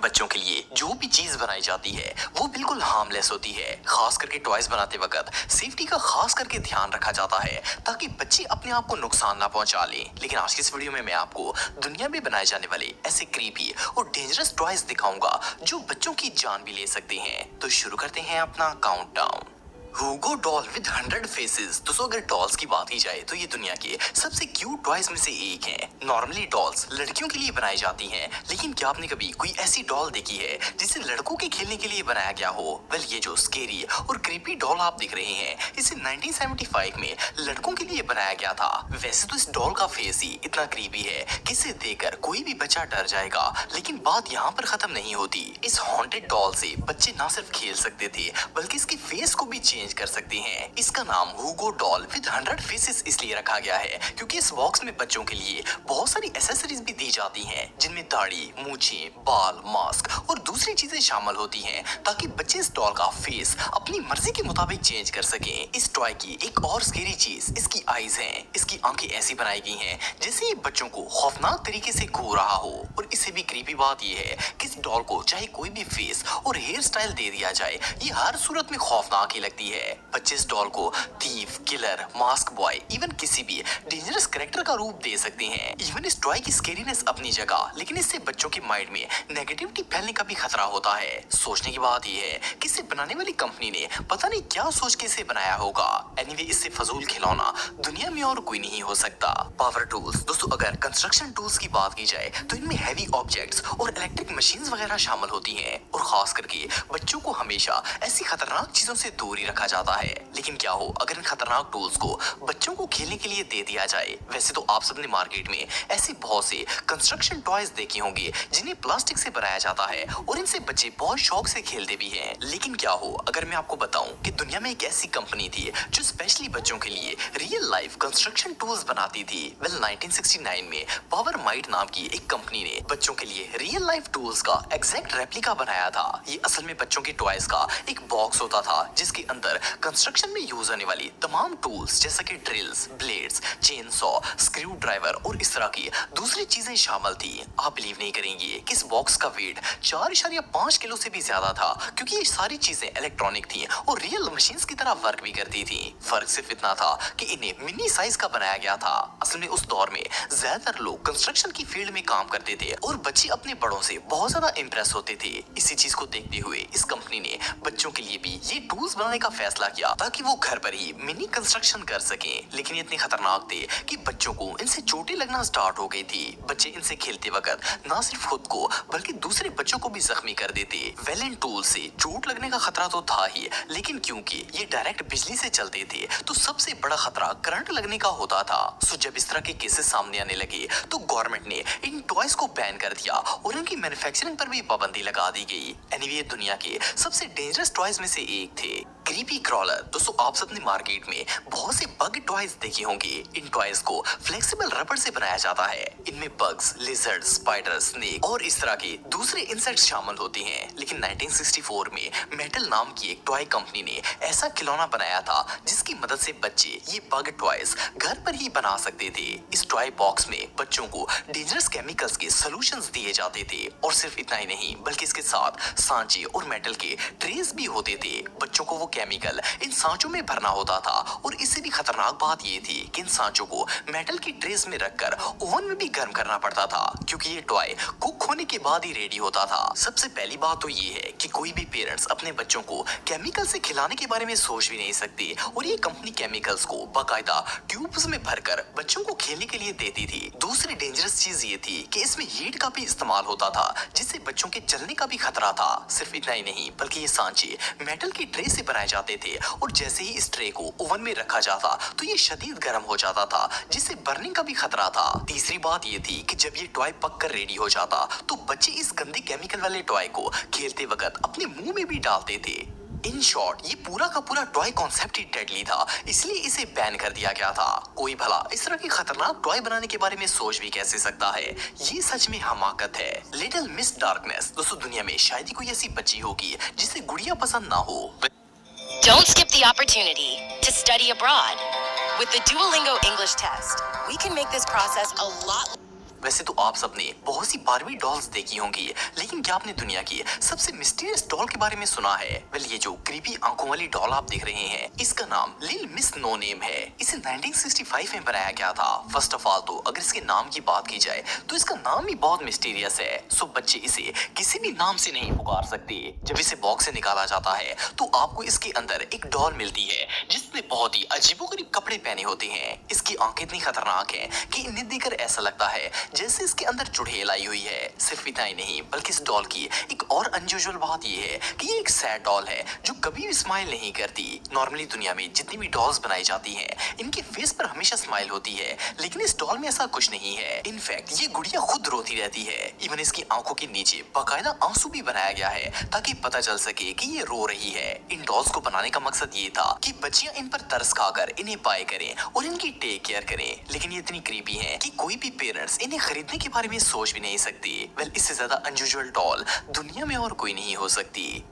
बच्चों के लिए जो भी चीज बनाई जाती है वो बिल्कुल हार्मलेस होती है। खास करके टॉयज बनाते वक्त सेफ्टी का खास करके ध्यान रखा जाता है ताकि बच्चे अपने आप को नुकसान ना पहुंचा लें। लेकिन आज की इस वीडियो में मैं आपको दुनिया में बनाए जाने वाले ऐसे क्रीपी और डेंजरस टॉयज दिखाऊंगा जो बच्चों की जान भी ले सकते हैं। तो शुरू करते हैं अपना countdown. Hugo doll with 100 faces. दोस्तों अगर डॉल्स की बात की जाए तो ये दुनिया के सबसे क्यूट टॉयज में से एक है। नॉर्मली डॉल्स लड़कियों के लिए बनाई जाती हैं, लेकिन क्या आपने कभी कोई ऐसी डॉल देखी है जिसे लड़कों के खेलने के लिए बनाया गया हो? वेल ये जो स्केरी और क्रीपी डॉल आप देख रहे हैं इसे 1975 में लड़कों के लिए बनाया गया था। वैसे तो इस डॉल का फेस ही इतना क्रीपी है कि इसे देखकर कोई भी बच्चा डर जाएगा, लेकिन बात यहाँ पर खत्म नहीं होती। इस हॉन्टेड डॉल से बच्चे ना सिर्फ खेल सकते थे बल्कि इसके फेस को भी चेंज कर सकते हैं। इसका नाम हुगो डॉल विद 100 फेसेस इसलिए रखा गया है क्योंकि इस बॉक्स में बच्चों के लिए बहुत सारी एसेसरीज भी दी जाती हैं, जिनमें दाढ़ी, मूछें, बाल, मास्क और दूसरी चीजें शामिल होती हैं ताकि बच्चे इस डॉल का फेस अपनी मर्जी के मुताबिक चेंज कर सकें। इस टॉय की एक और स्केरी चीज इसकी आईज हैं। इसकी आंखें ऐसी बनाई गई हैं जैसे ये बच्चों को खौफनाक तरीके से घूर रहा हो। और इससे भी क्रीपी बात ये है कि इस डॉल को चाहे कोई भी फेस और हेयर स्टाइल दे दिया जाए, ये हर सूरत में खौफनाक ही लगती है। बच्चे इस डॉल को thief, killer, mask boy, even किसी भी डेंजरस कैरेक्टर का रूप दे सकते हैं। इवन इस टॉय की स्केरीनेस अपनी जगह, लेकिन इससे बच्चों के माइंड में नेगेटिविटी फैलने का भी खतरा होता है। सोचने की बात यह है कि इसे बनाने वाली कंपनी ने पता नहीं क्या सोच के इसे बनाया होगा। एनीवे इससे फजूल खिलौना दुनिया में और कोई नहीं हो सकता। Power tools. दोस्तों अगर कंस्ट्रक्शन टूल्स की बात की जाए तो इनमें हैवी ऑब्जेक्ट्स और इलेक्ट्रिक मशीन्स वगैरह शामिल होती हैं, और खास करके बच्चों को हमेशा ऐसी खतरनाक चीजों से दूर ही रखा जाता है। लेकिन क्या हो अगर इन खतरनाक टूल्स को बच्चों को खेलने के लिए दे दिया जाए? वैसे तो आप सबने मार्केट में ऐसे बहुत से कंस्ट्रक्शन टॉयज देखे होंगे जिन्हें प्लास्टिक से बनाया जाता है और इनसे बच्चे बहुत शौक से खेलते भी हैं। लेकिन क्या हो अगर मैं आपको बताऊं कि दुनिया में एक ऐसी कंपनी थी जो स्पेशली बच्चों के लिए रियल लाइफ कंस्ट्रक्शन टूल्स बनाती थी। वेल 1969 में पावर माइट नाम की एक कंपनी ने बच्चों के लिए रियल लाइफ टूल्स का एग्जैक्ट रेप्लिका बनाया था। ये असल में बच्चों के टॉयज का एक बॉक्स होता था जिसके अंदर कंस्ट्रक्शन में यूज होने वाली तमाम टूल्स जैसे कि drills, blades, chain saw, screw driver और इस तरह की दूसरी चीजें शामिल थी। आप बिलीव नहीं करेंगे कि इस बॉक्स का वेट 4.5 किलो से भी ज्यादा था, क्योंकि ये सारी चीजें इलेक्ट्रॉनिक थी और रियल मशीन्स की तरह वर्क भी करती थी। फर्क सिर्फ इतना था कि इन्हें मिनी साइज का बनाया गया था। असल में उस दौर में ज्यादातर लोग कंस्ट्रक्शन की फील्ड में काम करते थे और बच्चे अपने बड़ों से बहुत ज्यादा इंप्रेस होते थे। इसी चीज को देखते हुए इस कंपनी ने बच्चों के लिए भी ये टूल्स बनाने का फैसला किया ताकि वो घर पर ही मिनी कंस्ट्रक्शन कर सकें। लेकिन ये इतने खतरनाक थे कि बच्चों को इनसे चोटें लगना स्टार्ट हो गई थी। बच्चे इनसे खेलते वक्त ना सिर्फ खुद को बल्कि दूसरे बच्चों को भी जख्मी कर देते। वेल इन टूल से चोट लगने का खतरा तो था ही, लेकिन क्योंकि ये डायरेक्ट बिजली से चलते थे तो सबसे बड़ा खतरा करंट लगने का होता था। सो जब इस तरह के केसेस सामने आने लगे तो गवर्नमेंट ने इन टॉयज को बैन कर दिया और इनकी मैन्युफैक्चरिंग पर भी पाबंदी लगा दी गई। एनीवे दुनिया के सबसे डेंजरस टॉयज में से एक थे क्रीपी क्रॉलर। दोस्तों आप सबने मार्केट में बहुत से बग टॉयज देखे होंगे। इन टॉयज को फ्लेक्सिबल रबर से बनाया जाता है। इनमें बग्स, लिजर्ड, स्पाइडर, स्नेक और इस तरह के दूसरे इंसेक्ट्स शामिल होते हैं। लेकिन 1964 में मेटल नाम की एक टॉय कंपनी ने ऐसा खिलौना बनाया था जिसकी मदद से बच्चे ये बग टॉयज घर पर ही बना सकते थे। इस टॉय बॉक्स में बच्चों को डेंजरस केमिकल्स के सॉल्यूशंस दिए जाते थे, और सिर्फ इतना ही नहीं बल्कि इसके साथ सांचे और मेटल के ट्रेस भी होते थे। बच्चों को वो केमिकल इन सांचों में भरना होता था, और इससे भी खतरनाक बात ये थी कि इन सांचों को मेटल की ट्रेस में रखकर ओवन में भी गर्म करना पड़ता था, क्योंकि ये टॉय कुक होने के बाद ही रेडी होता था। सबसे पहली बात तो ये है कि कोई भी पेरेंट्स अपने बच्चों को केमिकल से खिलाने के बारे में सोच भी नहीं सकते, और ये कंपनी केमिकल्स को बाकायदा ट्यूब्स में भरकर बच्चों को खेलने के लिए देती थी। दूसरी डेंजरस चीज ये थी कि इसमें हीट का भी इस्तेमाल होता था, जिससे बच्चों के जलने का भी खतरा था। सिर्फ इतना ही नहीं बल्कि ये सांचे मेटल की ट्रे से बनाए जाते थे, और जैसे ही इस ट्रे को ओवन में रखा जाता तो ये शदीद गर्म हो जाता था, जिससे बर्निंग का भी खतरा था। तीसरी बात ये थी कि जब ये टॉय पककर रेडी हो जाता तो बच्चे इस गंदे केमिकल वाले टॉय को खेलते वक्त अपने मुंह में भी डालते थे। इन शॉर्ट ये पूरा का पूरा टॉय कॉन्सेप्ट ही डेडली था, इसलिए इसे बैन कर दिया गया था। कोई भला इस तरह की खतरनाक टॉय बनाने के बारे में सोच भी कैसे सकता है? ये सच में हमाकत है। Little miss darkness. दोस्तों दुनिया में शायद ही कोई ऐसी बच्ची होगी जिसे गुड़िया पसंद ना हो। Don't skip the opportunity to study abroad. With the Duolingo English test, we can make this process a lot वैसे तो आप सबने बहुत सी बारबी डॉल्स देखी होंगी, लेकिन क्या आपने दुनिया की सबसे मिस्टीरियस डॉल के बारे में सुना है? वेल, ये जो क्रीपी आंखों वाली डॉल आप देख रहे हैं, इसका नाम लिल मिस नो नेम है। इसे 1965 में बनाया गया था। फर्स्ट ऑफ ऑल तो अगर इसके नाम की बात की जाए तो इसका नाम ही बहुत मिस्टीरियस है। सो बच्चे इसे किसी भी नाम से नहीं पुकार सकते। जब इसे बॉक्स से निकाला जाता है तो आपको इसके अंदर एक डॉल मिलती है जिसने बहुत ही अजीबोगरीब कपड़े पहने होते हैं। इसकी आंखें इतनी खतरनाक हैं कि इन्हें देखकर ऐसा लगता है जैसे इसके अंदर चुड़ैल आई हुई है। सिर्फ इतना ही नहीं, बल्कि इस डॉल की एक और अनयूजुअल बात ये है कि ये एक सैड डॉल है जो कभी भी स्माइल नहीं करती। नॉर्मली दुनिया में जितनी भी डॉल्स बनाई जाती हैं, इनके फेस पर हमेशा स्माइल होती है, लेकिन इस डॉल में ऐसा कुछ नहीं है। इनफैक्ट ये गुड़िया खुद रोती रहती है। इवन इसकी आंखों के नीचे बाकायदा आंसू भी बनाया गया है ताकि पता चल सके कि ये रो रही है। इन डॉल्स को बनाने का मकसद ये था कि बच्चियां इन पर तरस खाकर इन्हें बाय करें और इनकी टेक केयर करें। लेकिन ये इतनी क्रीपी हैं कि कोई भी पेरेंट्स इन्हें खरीदने के बारे में सोच भी नहीं सकते। वेल, इससे ज्यादा अनयूजुअल डॉल दुनिया में और कोई नहीं हो सकती।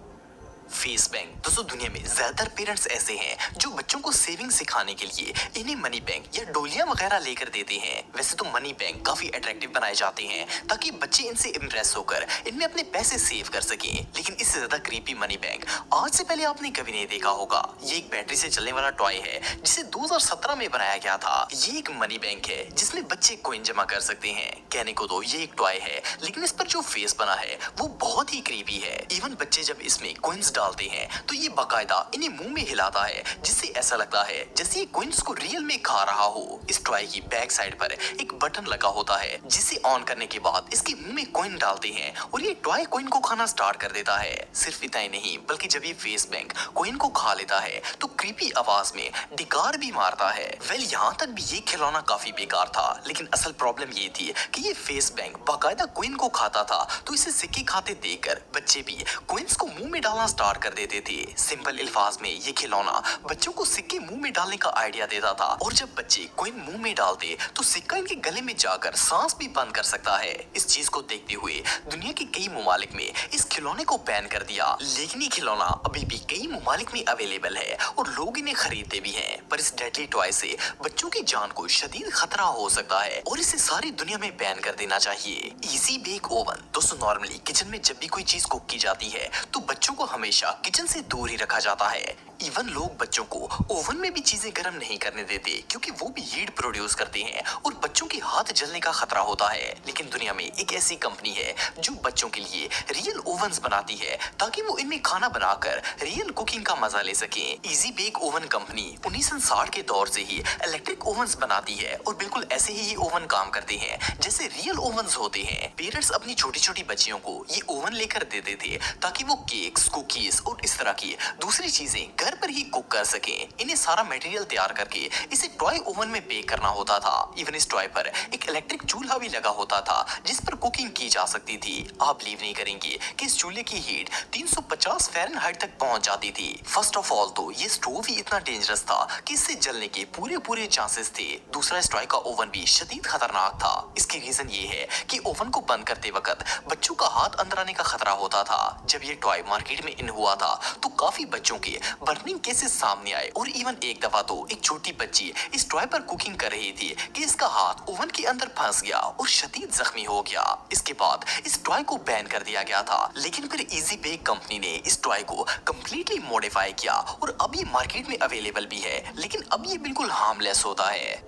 Face bank. दोस्तों, दुनिया में ज्यादातर पेरेंट्स ऐसे हैं जो बच्चों को सेविंग सिखाने के लिए इन्हें मनी बैंक या डोलियां वगैरह लेकर देते हैं। वैसे तो मनी बैंक काफी अट्रैक्टिव बनाए जाते हैं ताकि बच्चे इनसे इम्प्रेस होकर इनमें अपने पैसे सेव कर सकें, लेकिन इससे ज्यादा क्रीपी मनी बैंक आज से पहले आपने कभी नहीं देखा होगा। ये एक बैटरी से चलने वाला टॉय है जिसे 2017 में बनाया गया था। ये एक मनी बैंक है जिसमें बच्चे कॉइन जमा कर सकते हैं। कहने को तो ये एक टॉय है, लेकिन इस पर जो फेस बना है वो बहुत ही क्रीपी है। इवन बच्चे जब इसमें कॉइन्स डालते हैं तो ये बाकायदा इन्हें मुंह में हिलाता है, जिससे ऐसा लगता है जैसे ये कॉइन्स को रियल में खा रहा हो। इस टॉय की बैक साइड पर एक बटन लगा होता है जिसे ऑन करने के बाद इसके मुंह में कॉइन डालते हैं और ये टॉय कॉइन को खाना स्टार्ट कर देता है। सिर्फ इतना ही नहीं, बल्कि जब ये फेस बैंक कॉइन को खा लेता है तो क्रीपी आवाज में डिकार भी मारता है। वेल, यहाँ तक भी ये खिलौना काफी बेकार था, लेकिन असल प्रॉब्लम ये थी कि ये फेस बैंक बाकायदा कॉइन को खाता था, तो इसे सिक्के खाते देखकर बच्चे भी कॉइन्स को मुंह में डालना स्टार्ट कर देते थे। सिंपल अल्फाज में ये खिलौना बच्चों को सिक्के मुंह में डालने का आइडिया देता था, और जब बच्चे कॉइन मुंह में डालते तो सिक्का इनके गले में जाकर सांस भी बंद कर सकता है। इस चीज को देखते हुए दुनिया के कई ममालिक में इस खिलौने को बैन कर दिया, लेकिन ये खिलौना अभी भी कई ममालिक में अवेलेबल है और लोग इन्हें खरीदते भी हैं। पर इस डेडली टॉय से बच्चों की जान को शदीद खतरा हो सकता है और इसे सारी दुनिया में बैन कर देना चाहिए। Easy bake oven. दोस्तों, नॉर्मली किचन में जब भी कोई चीज कुक की जाती है तो बच्चों को हमेशा किचन से दूर ही रखा जाता है। इवन लोग बच्चों को ओवन में भी चीजें गर्म नहीं करने देते, क्योंकि वो भी हीट प्रोड्यूस करते हैं और बच्चों के हाथ जलने का खतरा होता है। लेकिन दुनिया में एक ऐसी कंपनी है जो बच्चों के लिए रियल ओवन्स बनाती है ताकि वो इनमें खाना बनाकर रियल कुकिंग का मजा ले सके। इजी बेक ओवन कंपनी 1960 के दौर से ही इलेक्ट्रिक ओवन्स बनाती है और बिल्कुल ऐसे ही ये ओवन काम करते हैं जैसे रियल ओवन्स होते हैं। पेरेंट्स अपनी छोटी छोटी बच्चियों को ये ओवन लेकर देते थे ताकि वो केक्स, कुकीज और इस तरह की दूसरी चीजें घर पर ही कुक कर सकें। इन्हें सारा मटेरियल तैयार करके इसे टॉय ओवन में बेक करना होता था। इवन इस टॉय पर एक इलेक्ट्रिक चूल्हा भी लगा होता था जिस पर कुकिंग की जा सकती थी। आप बिलीव नहीं करेंगे कि इस चूल्हे की हीट 350 फ़ारेनहाइट तक पहुंच जाती थी। फर्स्ट ऑफ ऑल तो ये स्टोव ही इतना डेंजरस था कि इससे जलने के पूरे चांसेस थे। दूसरा, इस टॉय का ओवन भी शदीद खतरनाक था। इसकी रीजन ये है कि ओवन को बंद करते वक्त बच्चों का हाथ अंदर आने का खतरा होता था। जब ये टॉय मार्केट में इन हुआ था तो काफी बच्चों के बर्निंग केसेस सामने आए और इवन एक दफा तो एक छोटी बच्ची इस टॉय पर कुकिंग कर रही थी कि इसका हाथ ओवन के अंदर फंस गया और शदीद जख्मी हो गया। इसके बाद इस टॉय को बैन कर दिया गया था, लेकिन फिर इजी बेक कंपनी ने इस टॉय को कंप्लीटली मॉडिफाई किया और अब ये मार्केट में अवेलेबल भी है, लेकिन अब ये बिल्कुल हार्मलेस होता है।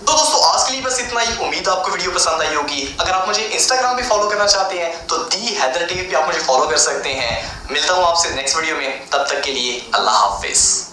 तो दोस्तों, आज के लिए बस इतना ही। उम्मीद आपको वीडियो पसंद आई होगी। अगर आप मुझे इंस्टाग्राम पे फॉलो करना चाहते हैं तो दी हैदर टीवी पे आप मुझे फॉलो कर सकते हैं। मिलता हूं आपसे नेक्स्ट वीडियो में, तब तक के लिए अल्लाह हाफिज।